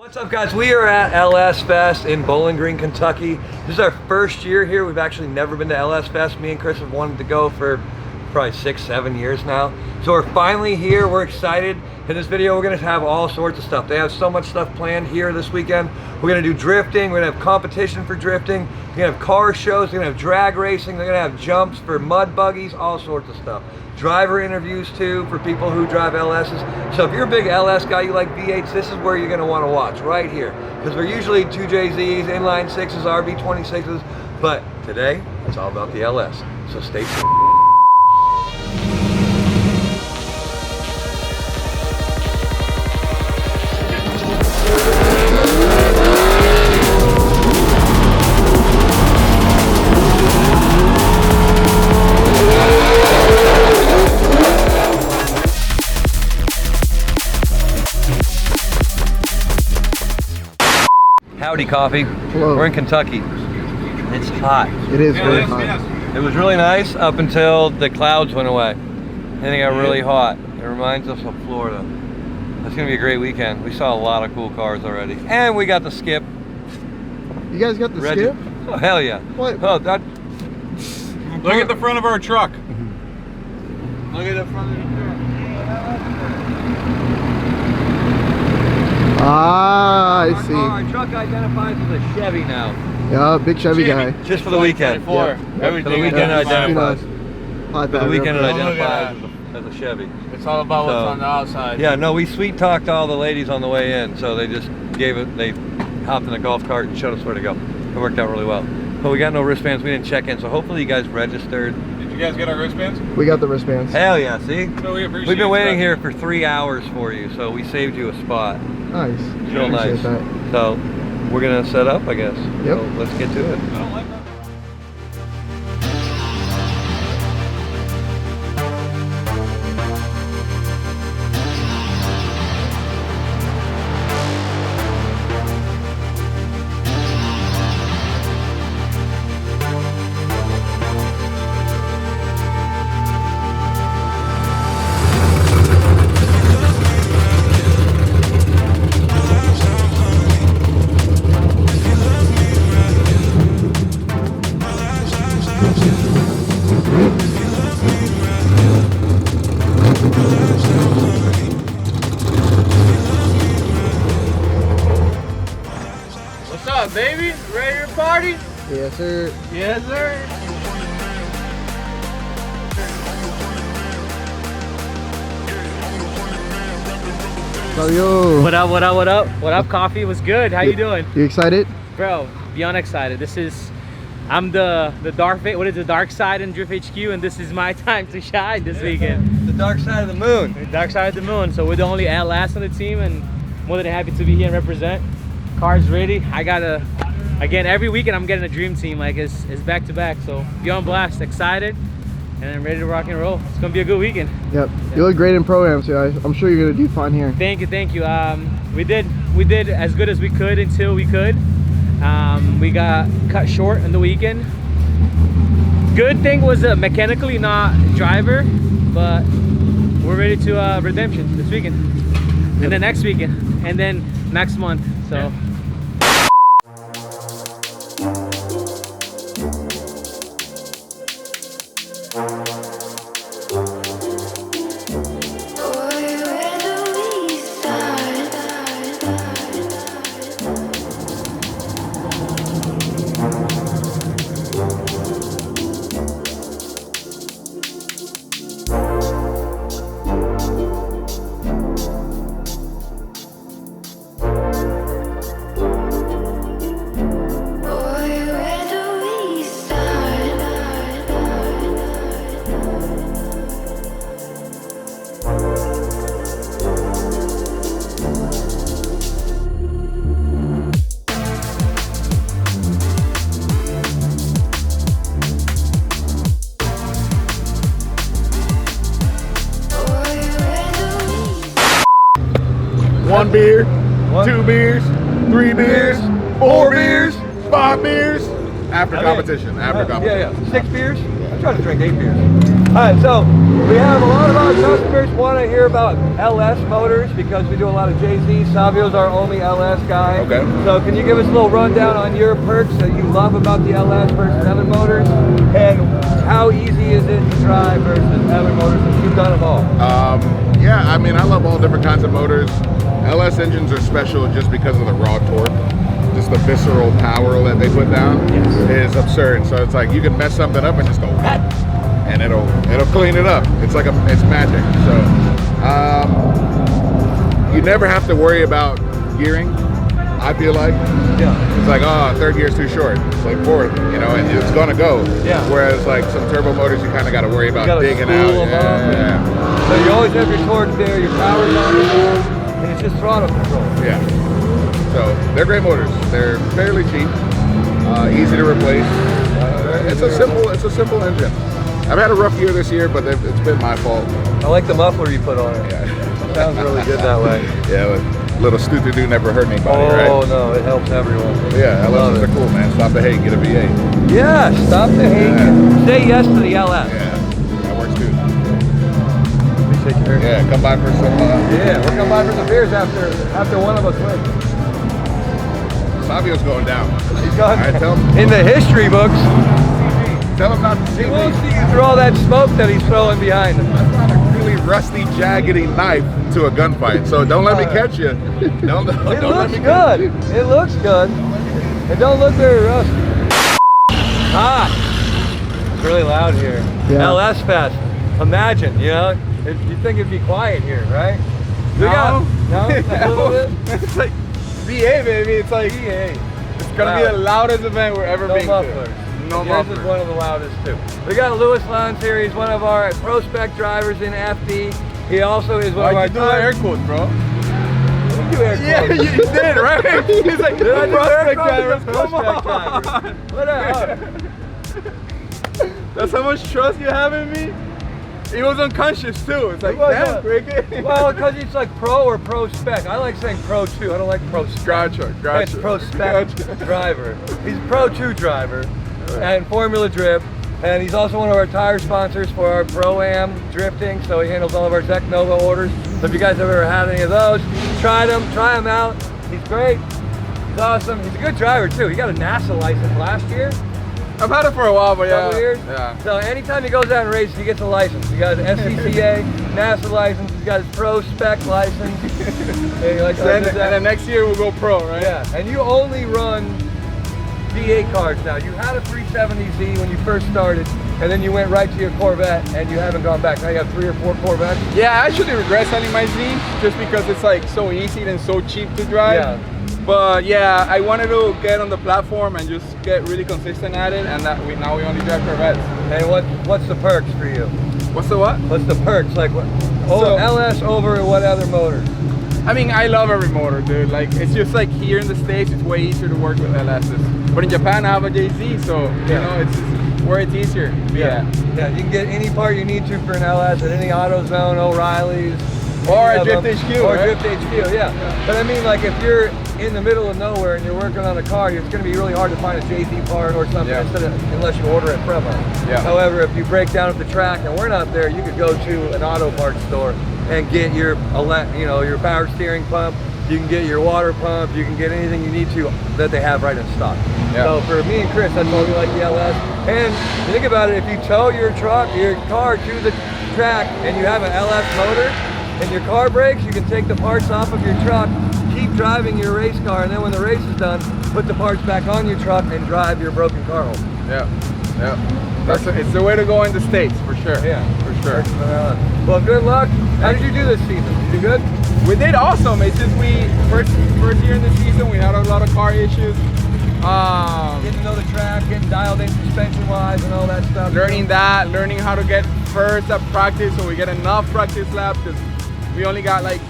What's up, guys? We are at LS Fest in Bowling Green, Kentucky. This is our first year here. We've actually never been to LS Fest. Me and Chris have wanted to go for probably 6-7 years now. So we're finally here. We're excited. In this video, we're gonna have all sorts of stuff. They have so much stuff planned here this weekend. We're gonna do drifting. We're gonna have competition for drifting. We're gonna have car shows. We're gonna have drag racing. They're gonna have jumps for mud buggies, all sorts of stuff. Driver interviews too for people who drive LSs. So if you're a big LS guy, you like V8s, this is where you're gonna wanna watch, right here. Because we're usually 2JZs, inline 6s, RB26s, but today, it's all about the LS. So stay tuned. Howdy, coffee. Hello. We're in Kentucky. It's hot. It is very hot. It was really nice up until the clouds went away. Then it got really hot. It reminds us of Florida. It's gonna be a great weekend. We saw a lot of cool cars already. And we got the skip. You guys got the skip? Oh, hell yeah. What? Oh, that. Look at the front of our truck. Look at the front of the truck. Ah, I see. Our truck identifies as a Chevy now. Yeah, big Chevy guy. Just for the weekend. Yeah. Everything For the weekend it identifies. Hot For the weekend it bag. identifies as a Chevy. It's all about what's on the outside. Yeah, no, we sweet talked all the ladies on the way in, so they just they hopped in a golf cart and showed us where to go. It worked out really well. But we got no wristbands, we didn't check in, so hopefully you guys registered. Did you guys get our wristbands? We got the wristbands. Hell yeah, see? So we appreciate We've been waiting that. here for 3 hours for you, so we saved you a spot. Nice. Real nice. Appreciate that. So we're gonna set up, I guess. Yep. So let's get to it. I don't like that. What's up, baby? Ready to party? Yes, sir. Yes, sir. Savio. What up, what up, what up? What up, coffee? What's good? How you doing? You excited? Bro, beyond excited. I'm the dark side in DriftHQ, and this is my time to shine this weekend. The dark side of the moon. The dark side of the moon. So we're the only LS on the team, and more than happy to be here and represent. Cars ready. Again, every weekend I'm getting a dream team, like it's back to back. So beyond blast, excited, and I'm ready to rock and roll. It's gonna be a good weekend. Yep. You look great in pro-am, so I'm sure you're gonna do fine here. Thank you. We did as good as we could until we could. We got cut short on the weekend. Good thing was mechanically not driver, but we're ready to redemption this weekend, and then next weekend, and then next month. So. One beer, 2 beers, 3 beers, 4 beers, 5 beers. After competition. Yeah, 6 beers? I try to drink 8 beers. Alright, so we have a lot of our customers want to hear about LS motors because we do a lot of JZ. Savio's our only LS guy. Okay. So can you give us a little rundown on your perks that you love about the LS versus other motors? And how easy is it to drive versus other motors if you've done them all? Yeah, I mean, I love all different kinds of motors. LS engines are special just because of the raw torque. Just the visceral power that they put down is absurd. So it's like you can mess something up and just go, "What?" and it'll clean it up. It's like it's magic. So you never have to worry about gearing. I feel like it's like, oh, third gear's too short. It's like fourth, you know, and it's gonna go. Yeah. Whereas like some turbo motors, you kind of got to worry about digging spool out. them up. So you always have your torque there, your power's on the board, and it's just throttle control. Yeah. So they're great motors. They're fairly cheap, easy to replace. It's a simple engine. I've had a rough year this year, but it's been my fault. I like the muffler you put on it. Yeah. Sounds really good that way. Yeah, little stupid-do never hurt anybody, right? Oh no, it helps everyone. Yeah, LSs are cool, man. Stop the hate, get a V8. Yeah, stop the hate. Yeah. Say yes to the LS. Yeah, that works too. Let me take your Yeah, come by for some. Yeah, we'll come by for some beers after one of us wins. Savio's going down. He's gone. All right, tell him. In the history books. Tell him not to see He won't me. see you through all that smoke that he's throwing behind him. That's not a really rusty, jaggedy knife to a gunfight. So don't let me catch you. Don't It let looks me good. It looks good. It don't look very rusty. Ah, it's really loud here. Yeah. LS Fest. Imagine, you know, you'd think it'd be quiet here, right? We got, no, a little bit. It's like VA, baby. It's like it's gonna be the loudest event we're ever been mufflers. to. No Yours mufflers. is one of the loudest too. We got Lewis Lons here. He's one of our pro spec drivers in FD. He also is one of our Why'd you do the air quotes, bro? You air Yeah, quotes. you did, right? He's like, Did I do air quotes? drivers, come Prospect on. drivers. What up? That's how much trust you have in me? He was unconscious too. It's like, was, damn, Ricky. Well, because it's like pro or pro spec. I like saying pro 2. I don't like pro spec. Gotcha. It's pro spec driver. He's a pro 2 driver and Formula Drift. And he's also one of our tire sponsors for our Pro-Am drifting. So he handles all of our Zec Nova orders. So if you guys have ever had any of those, try them out. He's great. He's awesome. He's a good driver too. He got a NASA license last year. I've had it for a while, but Couple years. Yeah. So anytime he goes out and races, he gets a license. He got his SCCA, NASA license. He's got his pro spec license. And, like, And then next year we'll go pro, right? yeah, and you only run V8 cars now. You had a 370Z when you first started, and then you went right to your Corvette, and you haven't gone back. Now you have 3 or 4 Corvettes. Yeah, I actually regret selling my Z just because it's like so easy and so cheap to drive. Yeah. But yeah, I wanted to get on the platform and just get really consistent at it, and now we only drive Corvettes. And what's the perks for you? What's the what? What's the perks? Like what? Oh, So- LS over what other motors? I mean, I love every motor, dude. Like, it's just like here in the States, it's way easier to work with LSs. But in Japan, I have a JZ, so you know, it's where it's easier. Yeah, you can get any part you need to for an LS at any AutoZone, O'Reilly's, Or any at of them. DriftHQ, or right? DriftHQ. Yeah. But I mean, like if you're in the middle of nowhere and you're working on a car, it's going to be really hard to find a JZ part or something unless you order it from them. Yeah. However, if you break down at the track and we're not there, you could go to an auto parts store and get your power steering pump. You can get your water pump. You can get anything you need to that they have right in stock. Yeah. So for me and Chris, that's why we like the LS. And think about it, if you tow your car to the track and you have an LS motor and your car breaks, you can take the parts off of your truck, keep driving your race car, and then when the race is done, put the parts back on your truck and drive your broken car home. Yeah. It's the way to go in the States, for sure. Yeah, for sure. Well, good luck. How did you do this season? Did you do good? We did awesome. It's just first year in the season, we had a lot of car issues. Getting to know the track, getting dialed in suspension-wise and all that stuff. Learning how to get first at practice, so we get enough practice laps, because we only got like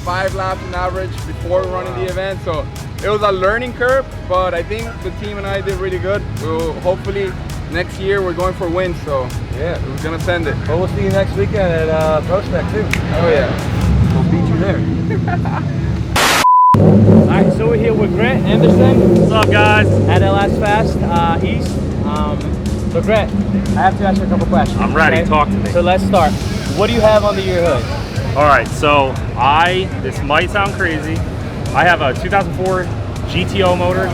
5 laps on average before running the event. So it was a learning curve, but I think the team and I did really good. We'll hopefully next year we're going for wins, so yeah, we're gonna send it. Well, we'll see you next weekend at Prospect too. Oh yeah. We'll beat you there. Alright, so we're here with Grant Anderson What's up, guys? at LS Fest East. So Grant, I have to ask you a couple questions. I'm ready. Okay? Talk to me. So let's start. What do you have under your hood? All right, so this might sound crazy. I have a 2004 GTO motor.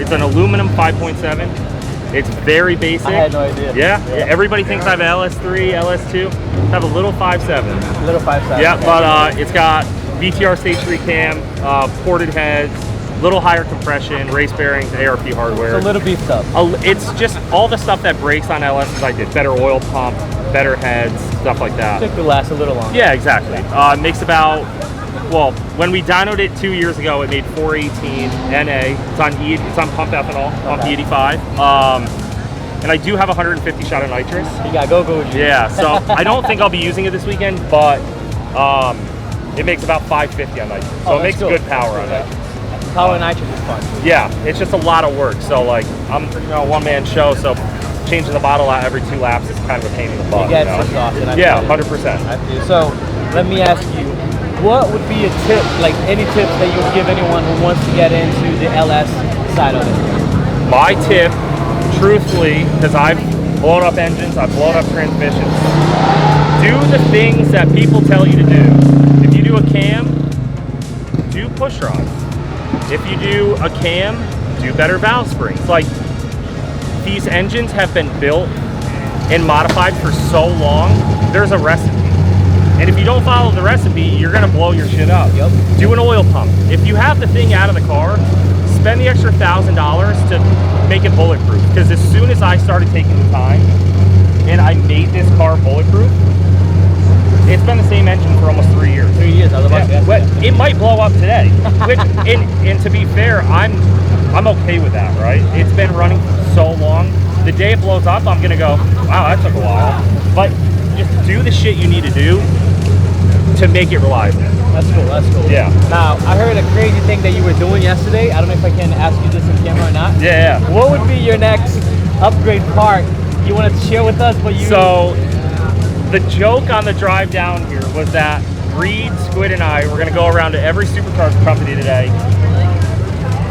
It's an aluminum 5.7. It's very basic. I had no idea. Yeah. Everybody thinks I have an LS3, LS2. I have a little 5.7. Little 5.7. Yeah, but it's got VTR stage 3 cam, ported heads, little higher compression, race bearings, ARP hardware. It's a little beefed up. It's just all the stuff that breaks on LSs I did. Better oil pump, better heads, stuff like that. It could last a little longer. Yeah, exactly. It makes about, well, when we dynoed it 2 years ago, it made 418 NA. It's on pump ethanol, pump E85. And I do have 150 shot of nitrous. You got go. Yeah, so I don't think I'll be using it this weekend, but it makes about 550 on nitrous. So it makes good power on nitrous. Power nitrous is fun. Yeah, it's just a lot of work. So like, I'm a one-man show, so changing the bottle out every 2 laps is kind of a pain in the butt. You get exhausted. Yeah, 100%. So let me ask you, what would be a tip, like any tips that you would give anyone who wants to get into the LS side of it? My tip, truthfully, because I've blown up engines, I've blown up transmissions, do the things that people tell you to do. If you do a cam, do push rods. If you do a cam, do better valve springs. Like, these engines have been built and modified for so long, there's a recipe. And if you don't follow the recipe, you're gonna blow your shit up. Yep. Do an oil pump. If you have the thing out of the car, spend the extra $1,000 to make it bulletproof. Because as soon as I started taking the time and I made this car bulletproof, it's been the same engine for almost 3 years. 3 years, I was about to ask Well, that. it might blow up today. Which, and to be fair, I'm okay with that, right? It's been running for so long. The day it blows up, I'm gonna go, wow, that took a while. But just do the shit you need to do to make it reliable. That's cool. Yeah. Now, I heard a crazy thing that you were doing yesterday. I don't know if I can ask you this in camera or not. Yeah. What would be your next upgrade part you wanted to share with us? But you. So, the joke on the drive down here was that Reed, Squid, and I were gonna go around to every supercar company today,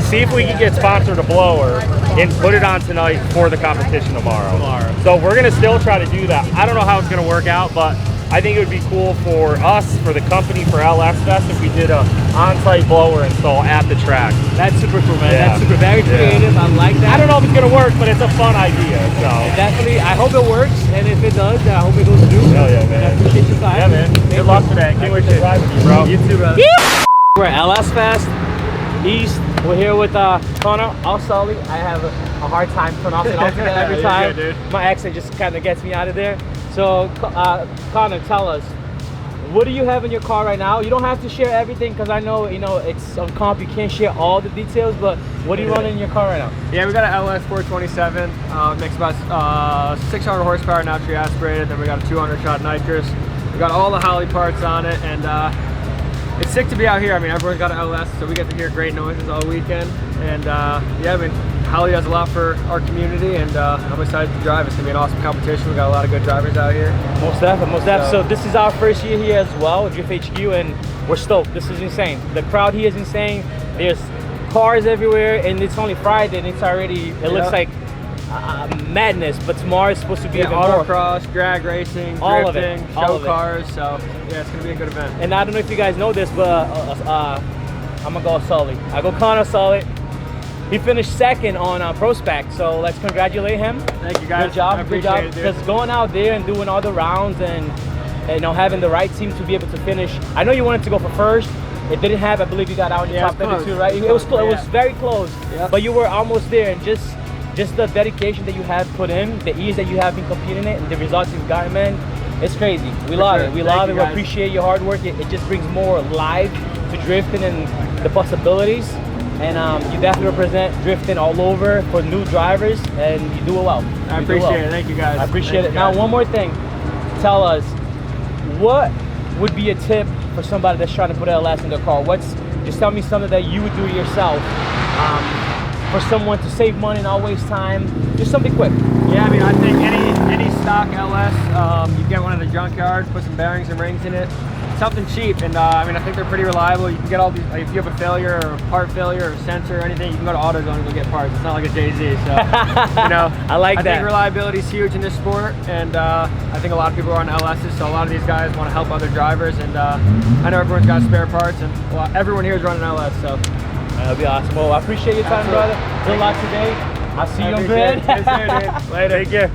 see if we could get sponsored a blower, and put it on tonight for the competition tomorrow. So we're gonna still try to do that. I don't know how it's gonna work out, but I think it would be cool for us, for the company, for LS Fest, if we did a on-site blower install at the track. That's super cool, man. Yeah. That's super, very creative. I like that. I don't know if it's gonna work, but it's a fun idea. So Definitely, I hope it works, and if it does, then I hope it goes through. hell yeah, man. I appreciate your time. Yeah, man. Good luck today. Can't wait to drive with you, bro. You too, brother. We're at LS Fest East. We're here with Connor, Sully. I have a hard time pronouncing it every You're time. good, dude. My accent just kind of gets me out of there. So, Connor, tell us, what do you have in your car right now? You don't have to share everything because I know, it's on comp, you can't share all the details, but what are you running in your car right now? Yeah, we got an LS 427. Makes about 600 horsepower naturally aspirated. Then we got a 200 shot nitrous. We got all the Holley parts on it, and it's sick to be out here. I mean, everyone's got an LS, so we get to hear great noises all weekend. And yeah, I mean, Holley does a lot for our community, and I'm excited to drive. It's gonna be an awesome competition. We got a lot of good drivers out here. Most definitely. So this is our first year here as well at DriftHQ, and we're stoked. This is insane. The crowd here is insane. There's cars everywhere, and it's only Friday, and it's already, it looks like madness, but tomorrow is supposed to be even more. Autocross, drag racing, All of it. drifting, All show of it. cars. So yeah, it's gonna be a good event. And I don't know if you guys know this, but I'm gonna go Sully. I go Connor Sully. He finished second on Pro Spec, so let's congratulate him. Thank you guys. Good job, I good job. appreciate it, dude. Because going out there and doing all the rounds and having the right team to be able to finish. I know you wanted to go for first. It didn't have. I believe you got out in the Yeah, top it was 32, close. right? It was close. It was Yeah. very close. Yep. But you were almost there, and just the dedication that you have put in, the ease that you have been competing it, and the results you've gotten, man, it's crazy. We love sure. it. We Thank love you, it. We guys. appreciate your hard work. It just brings more life to drifting and the possibilities. And you definitely represent drifting all over for new drivers, and you do it well. I You do it well. appreciate it. Thank you guys. I appreciate Thank it. you, Now, guys. one more thing. Tell us, what would be a tip for somebody that's trying to put LS in their car? Just tell me something that you would do yourself for someone to save money and not waste time. Just something quick. Yeah, I mean, I think any stock LS, you get one in the junkyard, put some bearings and rings in it, something cheap, and I mean, I think they're pretty reliable. You can get all these, like, if you have a failure or a part failure or sensor or anything, you can go to AutoZone and go get parts. It's not like a Jay-Z, so, you know. I think reliability is huge in this sport, and I think a lot of people are on LSs, so a lot of these guys want to help other drivers, and I know everyone's got spare parts, and well, everyone here is running LS, so. That'll be awesome. Well, I appreciate your time, brother. Good luck today. I'll see you on grid. Yes, sir, later. Take care.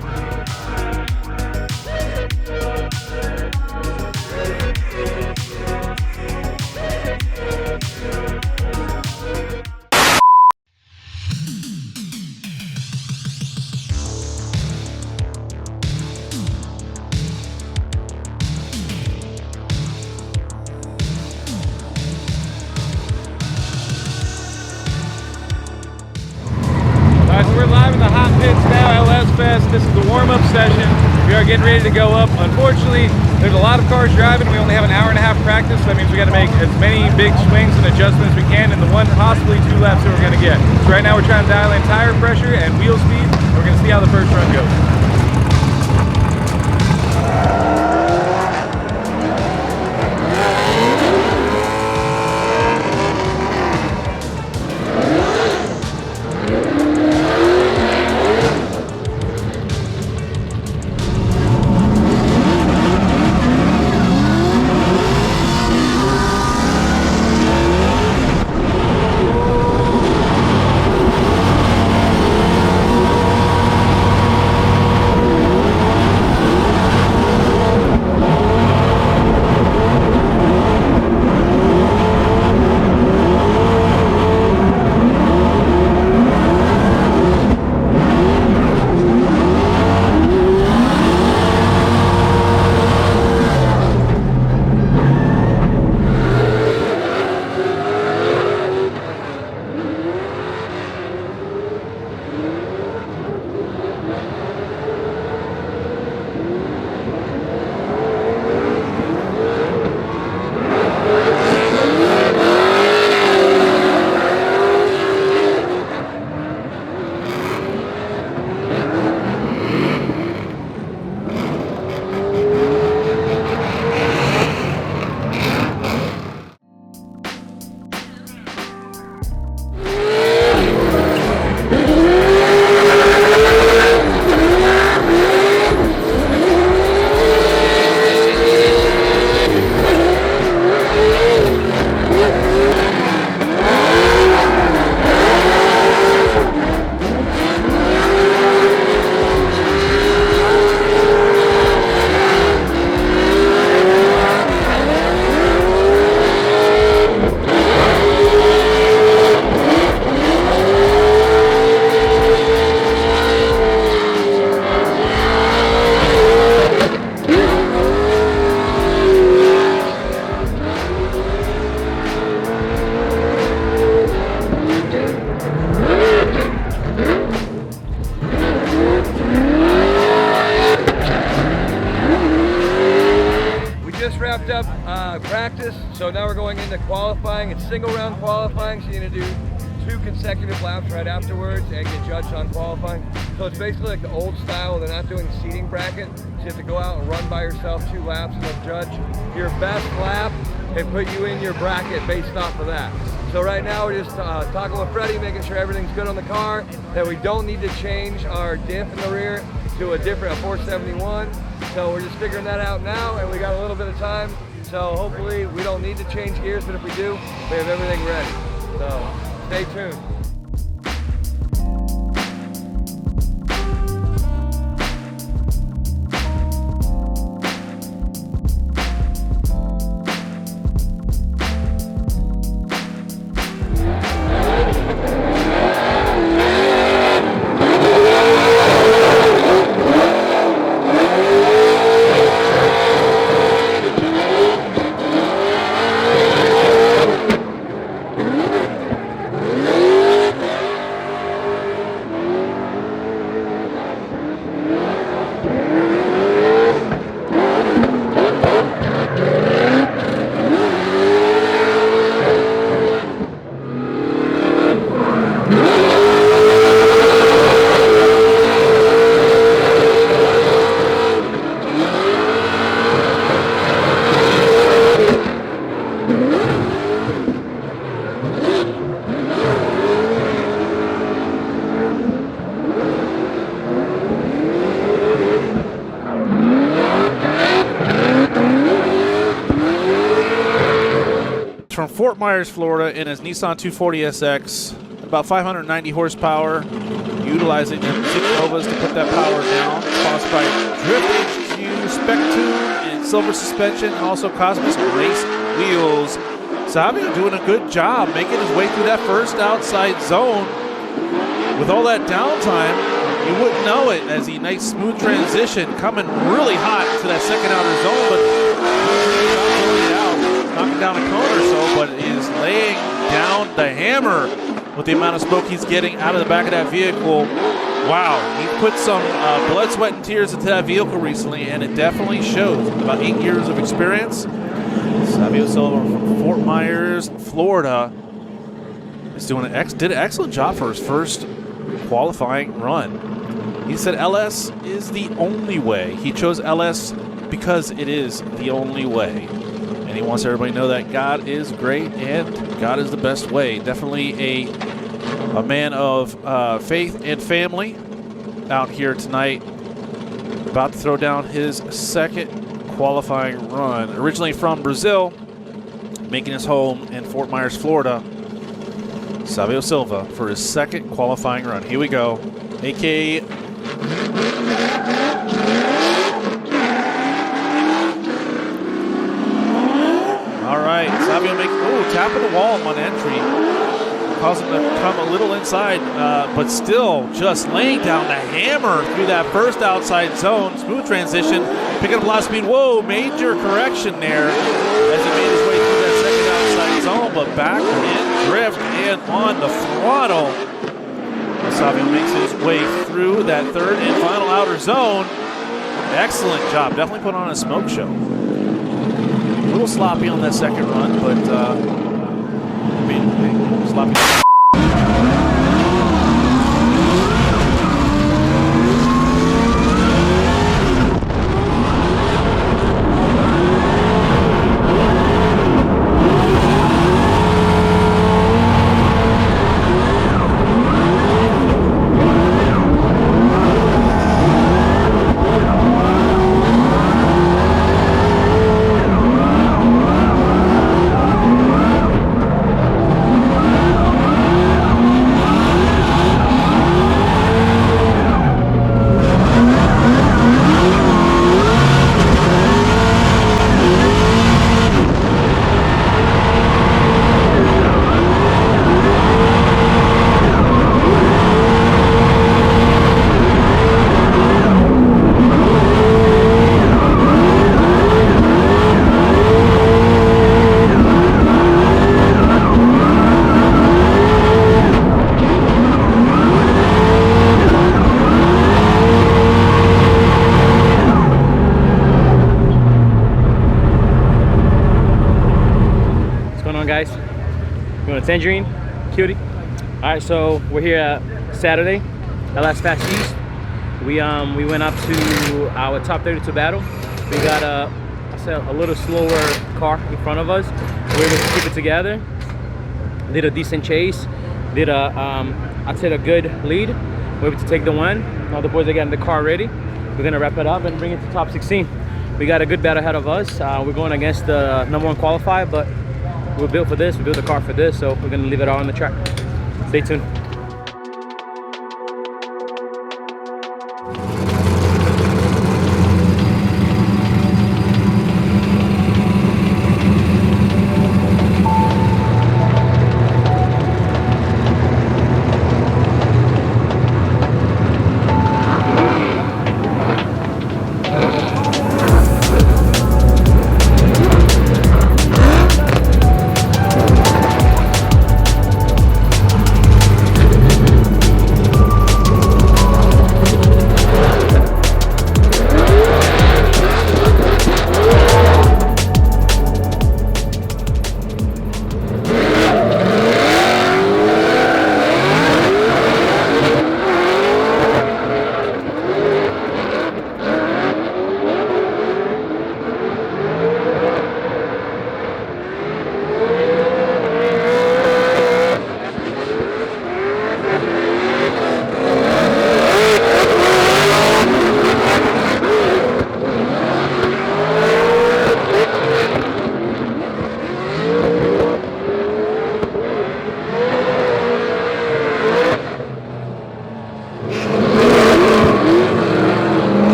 We're live in the hot pits now, LS Fest. This is the warm-up session. We are getting ready to go up. Unfortunately, there's a lot of cars driving. We only have an hour-and-a-half practice, so that means we got to make as many big swings and adjustments as we can in the one, possibly 2 laps that we're going to get. So right now we're trying to dial in tire pressure and wheel speed. We're going to see how the first run goes. Practice, so now we're going into qualifying. It's single round qualifying, so you're going to do 2 consecutive laps right afterwards and get judged on qualifying. So it's basically like the old style. They're not doing seating bracket, so you have to go out and run by yourself 2 laps and they'll judge your best lap and put you in your bracket based off of that. So right now we're just talking with Freddie, making sure everything's good on the car, that we don't need to change our diff in the rear to a different 471. So we're just figuring that out now, and we got a little bit of time. So hopefully we don't need to change gears, but if we do, we have everything ready. So stay tuned. Fort Myers, Florida, in his Nissan 240SX, about 590 horsepower, utilizing the Supernovas to put that power down. Sponsored by DriftHQ, Spec Tune, and Silver Suspension, and also Cosmos Race Wheels. Savio doing a good job making his way through that first outside zone. With all that downtime, you wouldn't know it as a nice smooth transition coming really hot to that second outer zone, but knocking down a cone or so, but is laying down the hammer with the amount of smoke he's getting out of the back of that vehicle. Wow, he put some blood, sweat, and tears into that vehicle recently, and it definitely shows. About 8 years of experience. Savio Silva from Fort Myers, Florida, is doing did an excellent job for his first qualifying run. He said LS is the only way. He chose LS because it is the only way. And he wants everybody to know that God is great and God is the best way. Definitely a man of faith and family out here tonight. About to throw down his second qualifying run. Originally from Brazil, making his home in Fort Myers, Florida. Savio Silva for his second qualifying run. Here we go. AK. All right, Savio makes, tapping the wall on entry. Causing him to come a little inside, but still just laying down the hammer through that first outside zone. Smooth transition, picking up a lot of speed. Whoa, major correction there as he made his way through that second outside zone, but back in drift and on the throttle. Savio makes his way through that third and final outer zone. Excellent job. Definitely put on a smoke show. A little sloppy on that second run, but sloppy. Guys, you want a tangerine, cutie? All right, so we're here at Saturday, LS Fest East. We went up to our top 32 battle. We got a little slower car in front of us. We were able to keep it together. Did a decent chase. Did I'd say a good lead. We were able to take the win. All the boys are getting the car ready. We're gonna wrap it up and bring it to top 16. We got a good battle ahead of us. We're going against the #1 qualifier, but we're built for this. We built the car for this, so we're gonna leave it all on the track. Stay tuned.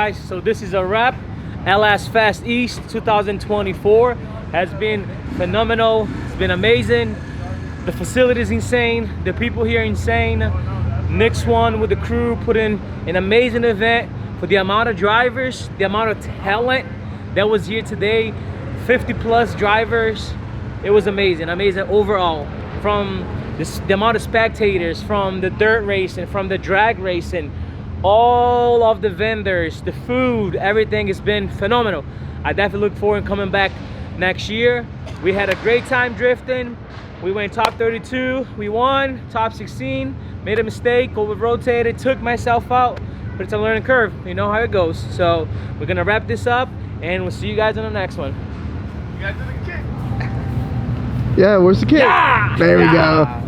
guys. So this is a wrap. LS Fest East 2024 has been phenomenal. It's been amazing. The facility is insane. The people here are insane. Nick Swan with the crew put in an amazing event for the amount of drivers, the amount of talent that was here today. 50 plus drivers. It was amazing overall. From the amount of spectators, from the dirt racing, from the drag racing, all of the vendors, the food, everything has been phenomenal. I definitely look forward to coming back next year. We had a great time drifting. We went top 32, we won, top 16, made a mistake, over rotated, took myself out, but it's a learning curve. You know how it goes. So we're gonna wrap this up and we'll see you guys on the next one. You guys did the kick. Yeah, where's the kick? Yeah! There we Yeah! go.